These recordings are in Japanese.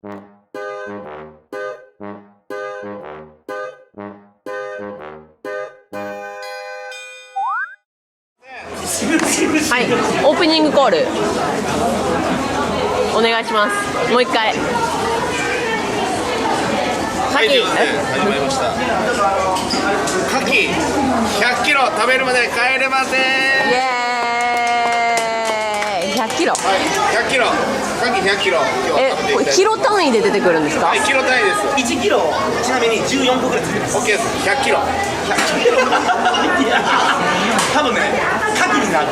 はい、オープニングコールお願いします。もう一回。はい、ということで始まりました。牡蠣100キロ食べるまで帰れません。イエーイ。100キロ。はい、100キロ。牡蠣100キロ。これキロ単位で出てくるんですか？はい、キロ単位です。1キロちなみに14個ぐらいついてます。 OK です。100キロ。100キロ多分ね、牡蠣になる。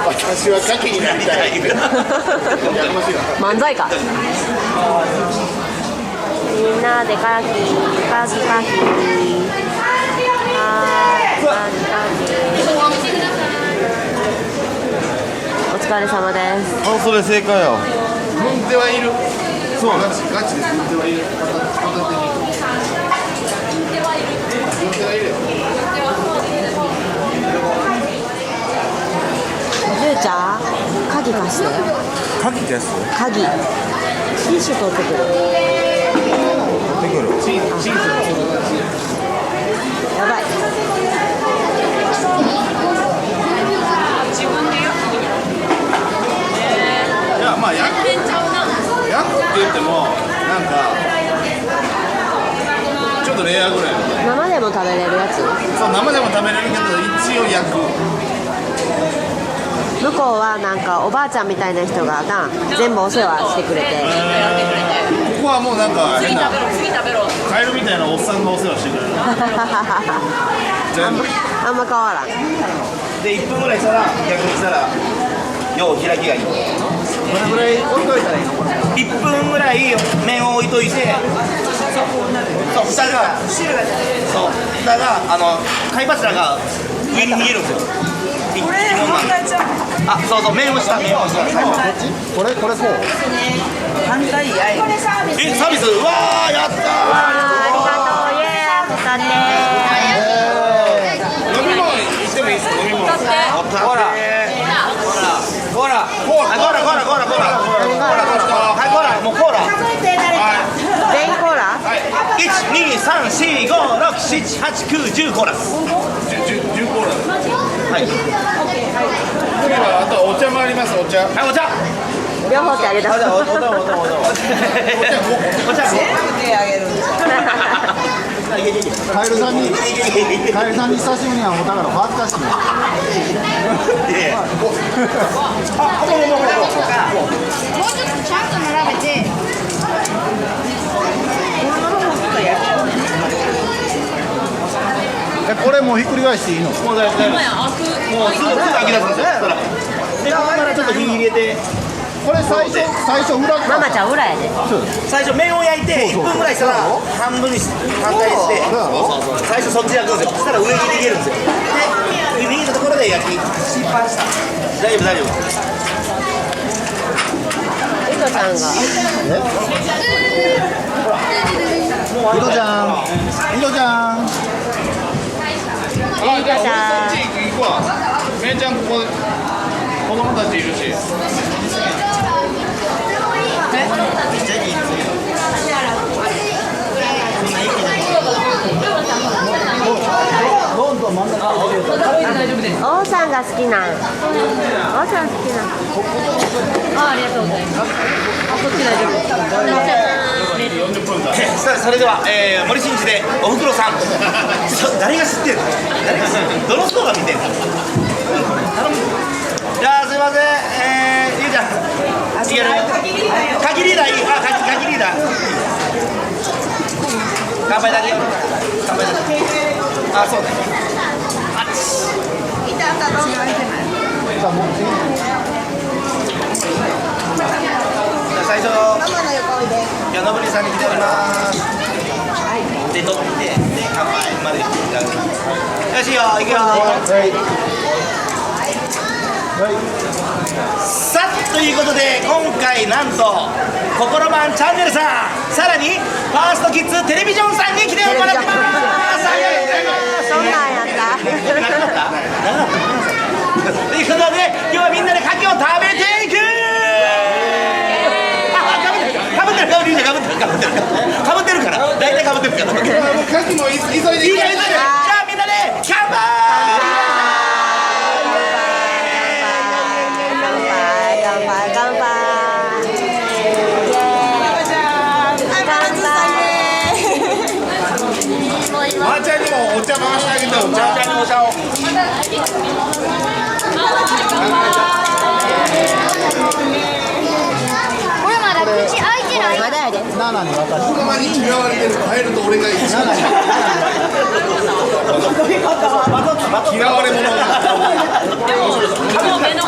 私は牡蠣になりたい。漫才か。みんなでカキカキカキお疲れ様です。半袖正解よ。軍手はいる。そう、ガチです。軍手はいる。軍手はいるよ。りゅうちゃん、鍵貸して。鍵です。鍵。ティッシュ取ってくる。やばい。いや、まあ焼くって言ってもなんかちょっとレアぐらい。生でも食べれるやつ。そう、生でも食べれるけど一応焼く。向こうはなんかおばあちゃんみたいな人がな全部お世話してくれて、ここはもうなんか変なカエルみたいなおっさんがお世話してくれる。全部あんま変わらん。で1分ぐらいしたら逆にしたらよう開きがいい。どれぐらい置いといたらいいの？1分ぐらい麺を置いといて、そう蓋が貝柱が上に逃げるんですよ。これ問題ちゃう。あ、そうそう、麺をした麺をした。これこう。反対やい。サービス。うわー、やったー。ありがとう。イエーイ。だね。飲み物行ってもいいですか？飲み物。ほら。もうコーラ。全員コーラ。1、2、3、4、5、6、7、8、9、10コーラ。10コーラ。はい。次はあとお茶もあります。お茶。はい、お茶。両方ってあげた。お茶。カエルさんに久しぶりに会うたから恥ずかしい。もうちょっとちゃんと並べて。これもうひっくり返していいの？もうすぐ開き出すんですよ。で、ここからちょっと火入れて、これ最初裏ママちゃん裏やで。最初麺を焼いて1分ぐらいしたら半分に反対にして、最初そっち焼くんですよ。そしたら上に逃げるんですよ。で、逃げたところで焼き失敗した。大丈夫。井戸ちゃんが。井戸ちゃん。あ、じゃあ俺そっち行くわ。めいちゃんここ子供たちいるし。王さんが好きな。王さん好きな。ありがとうございます。こっち大丈夫。それでは、森進一でおふくろさん。誰が知ってんの？どの人が見てんの？頼む。じゃあすいません、ゆうちゃん。いける？限りだいい。あ、限りだ。乾杯だけ。あ、そうね。最初ののぶりさんに来ております。で、取って、で、乾杯までいただきます。よしよ、いくよ。さあ、ということで、今回なんと、心マンチャンネルさん、さらに、ファーストキッズテレビジョンさんに来てもらってます。そんなんやった。ということで、今日はみんなで牡蠣を食べていく。かぶってる。ですから。もうカキも急いでいいね。じゃあみんなで乾杯。まーちゃんにもお茶回してあげてお茶じゃあにお茶を。これまだ口開いてない。まだやで。7に渡してこの間に嫌われてるカエルと俺が一緒7に嫌われ者もう目の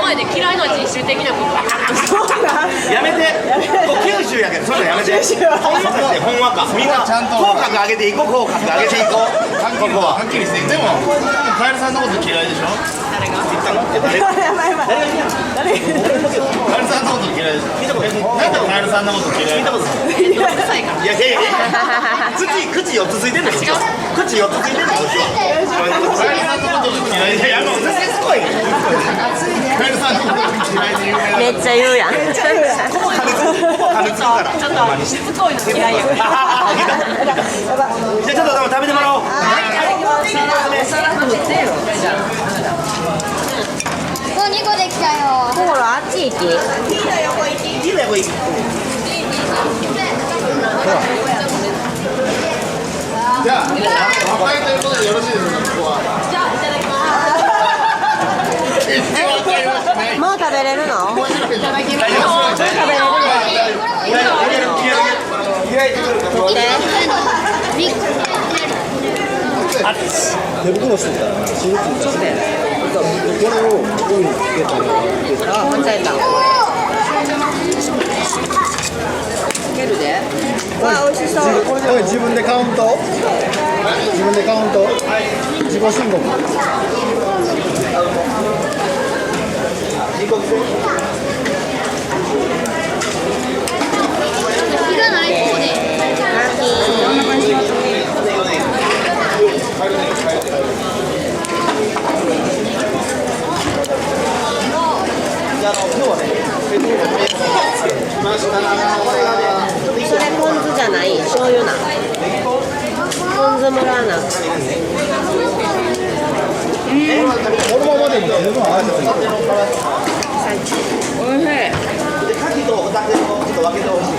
前で嫌いな人種的なこと。やめて。こう九州やけど、そういうのやめて。ほんわかして、ほんわか。みんなちゃんと口角上げていこう、口角上げていこう。はっきりしてでもカエルさんのこと嫌いでしょ誰が？カエルさんのこと嫌いでしょなんでカエルさんのこと嫌いなのうるさいから。いやいやいや。口4つついてんの。口4つついてんの。カエルさんのこと嫌いでいやもう全然すごい。カエルさんのこと嫌いで有名なめっちゃ言うやん。噛みつくから。ちょっとしつこいの嫌いやから。じゃあちょっと食べてもらおう。もう2個できたよ。ほらあっち行き。いいねこれ。じゃあもう和解ということでよろしいですかここはじゃあいただきまももう食べれるの？面白いじゃんす。食べれるビッグ手袋してたらな、死ぬついたしこれをこういうのつけたらあ、間違えた。つけるで。わあ、美味しそう。これ自分でカウント自分でカウント自己申告いらないここで。それポン酢じゃない、醤油な。ポン酢もらわな。このままでも十分合わせていいおいしい。牡蠣とホタテをちょっと分けてほしい。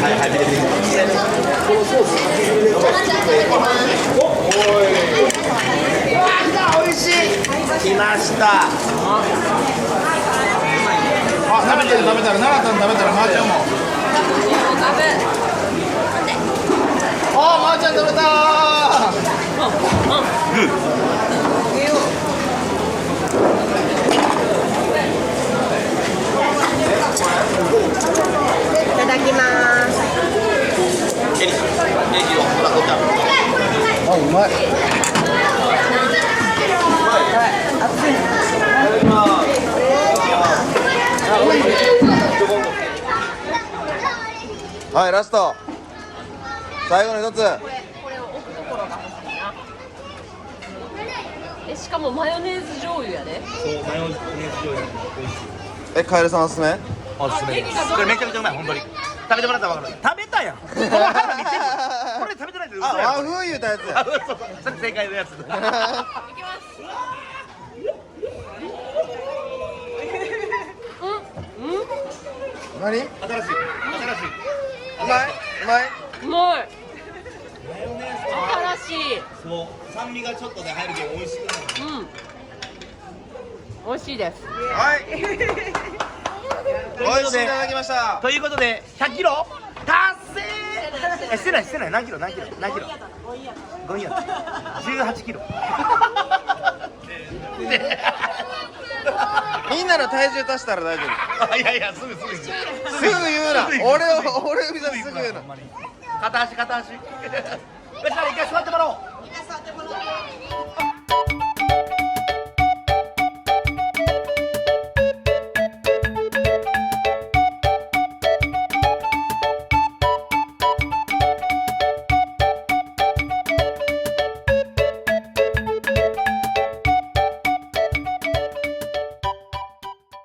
はい見て。このソースおいしい。来ました。あ食べたら奈良さん食べたらまーちゃんもあまーちゃん食べたいただきます。あ、うまいはい、ラスト最後の一つ。これを置くところが欲しいな。しかもマヨネーズ醤油やで。カエルさんおすすめ？これめちゃくちゃうまい、本当に。食べてもらったら分かる。食べたやん。これ食べてないで嘘やん。和風言うたやつや。それ正解のやつ。いきます。何？う新しい。まい？うまい？うまい。新しい。そう、酸味がちょっとね入るけど美味しくなる。美味しいです。はい。美味しいいただきました。ということで100キロ達成。してない何キロ5位やった18キロ。みんなの体重足したら大丈夫。いやすぐすぐ言うな。俺見たらすぐ言うな。片足よし、一回座ってもらおう。